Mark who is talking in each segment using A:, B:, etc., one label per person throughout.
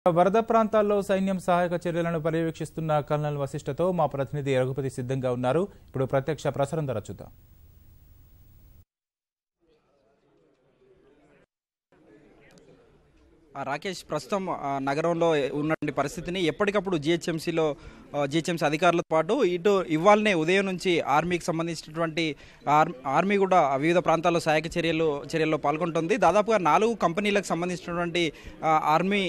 A: వరద ప్రాంతాల్లో సైన్యం సహాయక చర్యలను పర్యవేక్షిస్తున్న కల్నల్ వశిష్ఠతో మా ప్రతినిధి రఘుపతి సిద్ధంగా ఉన్నారు. ఇప్పుడు ప్రత్యక్ష ప్రసారం ద్వారా చూద్దాం.
B: రాకేష్, ప్రస్తుతం నగరంలో ఉన్నటువంటి పరిస్థితిని ఎప్పటికప్పుడు జిహెచ్ఎంసీ అధికారులతో పాటు ఇటు ఇవాళనే ఉదయం నుంచి ఆర్మీకి సంబంధించినటువంటి ఆర్మీ కూడా వివిధ ప్రాంతాల్లో సహాయక చర్యల్లో పాల్గొంటుంది. దాదాపుగా 4 కంపెనీలకు సంబంధించినటువంటి ఆర్మీ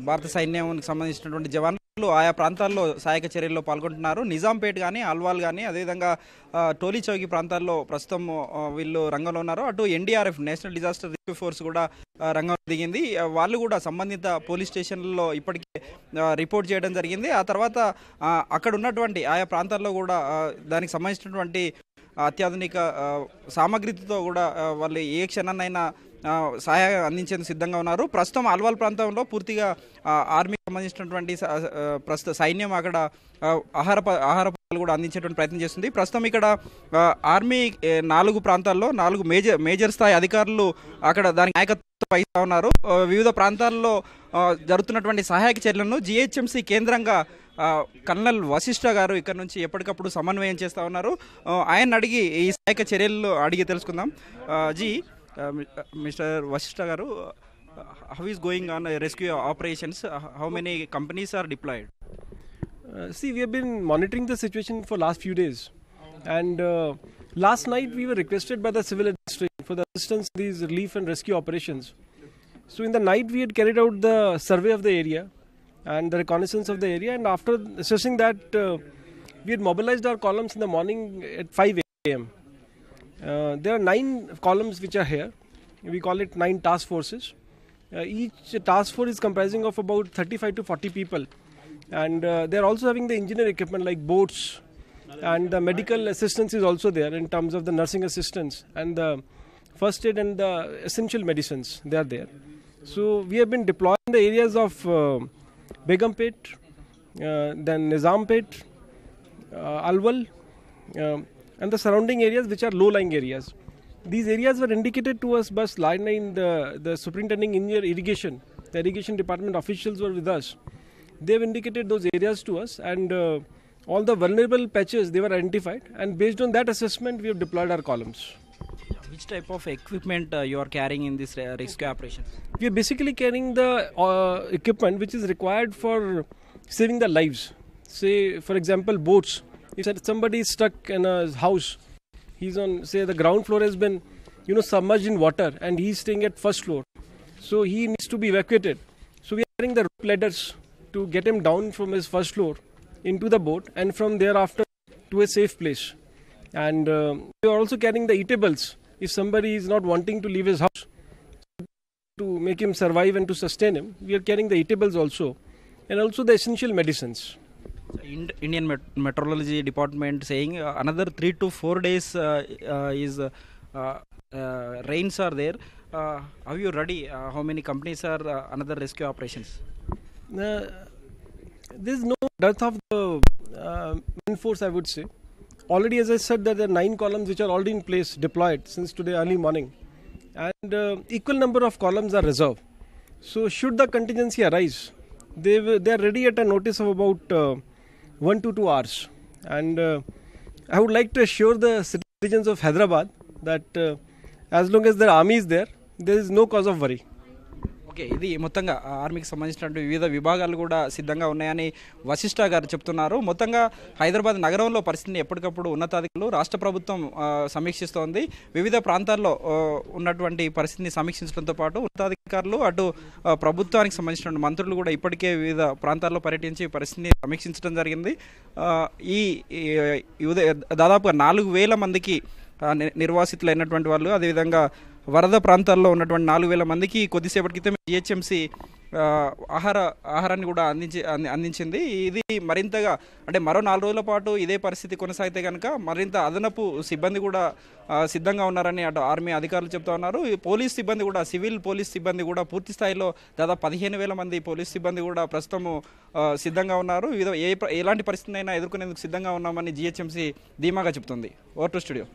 B: భారత సైన్యానికి సంబంధించినటువంటి జవాన్లు ఆయా ప్రాంతాల్లో సహాయక చర్యల్లో పాల్గొంటున్నారు. నిజాంపేట్ కానీ, అల్వాల్ కానీ, అదేవిధంగా టోలీ చౌకీ ప్రాంతాల్లో ప్రస్తుతం వీళ్ళు రంగంలో ఉన్నారు. అటు NDRF national disaster rescue force కూడా రంగంలో దిగింది. వాళ్ళు కూడా సంబంధిత పోలీస్ స్టేషన్లలో ఇప్పటికే రిపోర్ట్ చేయడం జరిగింది. ఆ తర్వాత అక్కడ ఉన్నటువంటి ఆయా ప్రాంతాల్లో కూడా దానికి సంబంధించినటువంటి అత్యాధునిక సామగ్రితో కూడా వాళ్ళు ఏ క్షణాన్నైనా సహాయం అందించేందుకు సిద్ధంగా ఉన్నారు. ప్రస్తుతం అల్వాల్ ప్రాంతంలో పూర్తిగా ఆర్మీకి సంబంధించినటువంటి సైన్యం అక్కడ ఆహార పదార్థాలు కూడా అందించేటువంటి ప్రయత్నం చేస్తుంది. ప్రస్తుతం ఇక్కడ ఆర్మీ 4 ప్రాంతాల్లో 4 మేజర్ స్థాయి అధికారులు అక్కడ దానికి నాయకత్వం వహిస్తూ ఉన్నారు. వివిధ ప్రాంతాల్లో జరుగుతున్నటువంటి సహాయక చర్యలను జిహెచ్ఎంసీ కేంద్రంగా కల్నల్ వశిష్ఠ గారు ఇక్కడ నుంచి ఎప్పటికప్పుడు సమన్వయం చేస్తూ ఉన్నారు. ఆయన అడిగి ఈ సహాయక చర్యలు అడిగి తెలుసుకుందాం. Mr. Vashishta Garu, how is going on rescue operations? How many companies are deployed?
C: See, we have been monitoring the situation for last few days, and last night we were requested by the civil administration for the assistance in these relief and rescue operations. So in the night we had carried out the survey of the area and the reconnaissance of the area, and after assessing that we had mobilized our columns in the morning at 5 a.m. There are 9 columns which are here. We call it 9 task forces. Each task force is comprising of about 35 to 40 people, and they are also having the engineer equipment like boats, and the medical assistance is also there in terms of the nursing assistance and the first aid and the essential medicines. They are there. So we have been deployed in the areas of Begumpet, then Nizampet, Alwal, and the surrounding areas which are low-lying areas. These areas were indicated to us by line 9, the superintending engineer irrigation. The irrigation department officials were with us. They have indicated those areas to us, and all the vulnerable patches, they were identified, and based on that assessment we have deployed our columns.
B: Which type of equipment you are carrying in this rescue operation?
C: We are basically carrying the equipment which is required for saving the lives. Say, for example, boats. If somebody is stuck in a house, he's on, say, the ground floor has been, submerged in water, and he's staying at first floor. So he needs to be evacuated. So we are carrying the rope ladders to get him down from his first floor into the boat, and from thereafter to a safe place. And we are also carrying the eatables. If somebody is not wanting to leave his house, to make him survive and to sustain him, we are carrying the eatables also, and also the essential medicines.
B: Indian Meteorology Department saying another 3 to 4 days is rains are there. Are you ready? How many companies are another rescue operations?
C: There is no dearth of the force, I would say. Already, as I said, there are 9 columns which are already in place, deployed since today early morning, and equal number of columns are reserved. So should the contingency arise, they are ready at a notice of about 1 to 2 hours. And I would like to assure the citizens of Hyderabad that as long as their army is there is no cause of worry.
B: Okay, ఇది మొత్తంగా ఆర్మీకి సంబంధించినటువంటి వివిధ విభాగాలు కూడా సిద్ధంగా ఉన్నాయని వశిష్ఠ గారు చెప్తున్నారు. మొత్తంగా హైదరాబాద్ నగరంలో పరిస్థితిని ఎప్పటికప్పుడు ఉన్నతాధికారులు, రాష్ట్ర ప్రభుత్వం సమీక్షిస్తోంది. వివిధ ప్రాంతాల్లో ఉన్నటువంటి పరిస్థితిని సమీక్షించడంతో పాటు ఉన్నతాధికారులు, అటు ప్రభుత్వానికి సంబంధించిన మంత్రులు కూడా ఇప్పటికే వివిధ ప్రాంతాల్లో పర్యటించి పరిస్థితిని సమీక్షించడం జరిగింది. దాదాపుగా 4,000 మందికి నిర్వాసితులైనటువంటి వాళ్ళు, అదేవిధంగా వరద ప్రాంతాల్లో ఉన్నటువంటి 4,000 మందికి కొద్దిసేపటి క్రితం జిహెచ్ఎంసీ ఆహారాన్ని కూడా అందించింది. ఇది మరింతగా, అంటే మరో 4 రోజుల పాటు ఇదే పరిస్థితి కొనసాగితే కనుక మరింత అదనపు సిబ్బంది కూడా సిద్ధంగా ఉన్నారని అటు ఆర్మీ అధికారులు చెప్తా ఉన్నారు. పోలీస్ సిబ్బంది కూడా, సివిల్ పోలీస్ సిబ్బంది కూడా పూర్తి స్థాయిలో దాదాపు 15,000 మంది పోలీస్ సిబ్బంది కూడా ప్రస్తుతం సిద్ధంగా ఉన్నారు. ఎలాంటి పరిస్థితినైనా ఎదుర్కొనేందుకు సిద్ధంగా ఉన్నామని జిహెచ్ఎంసీ ధీమాగా చెప్తుంది. Over to studio.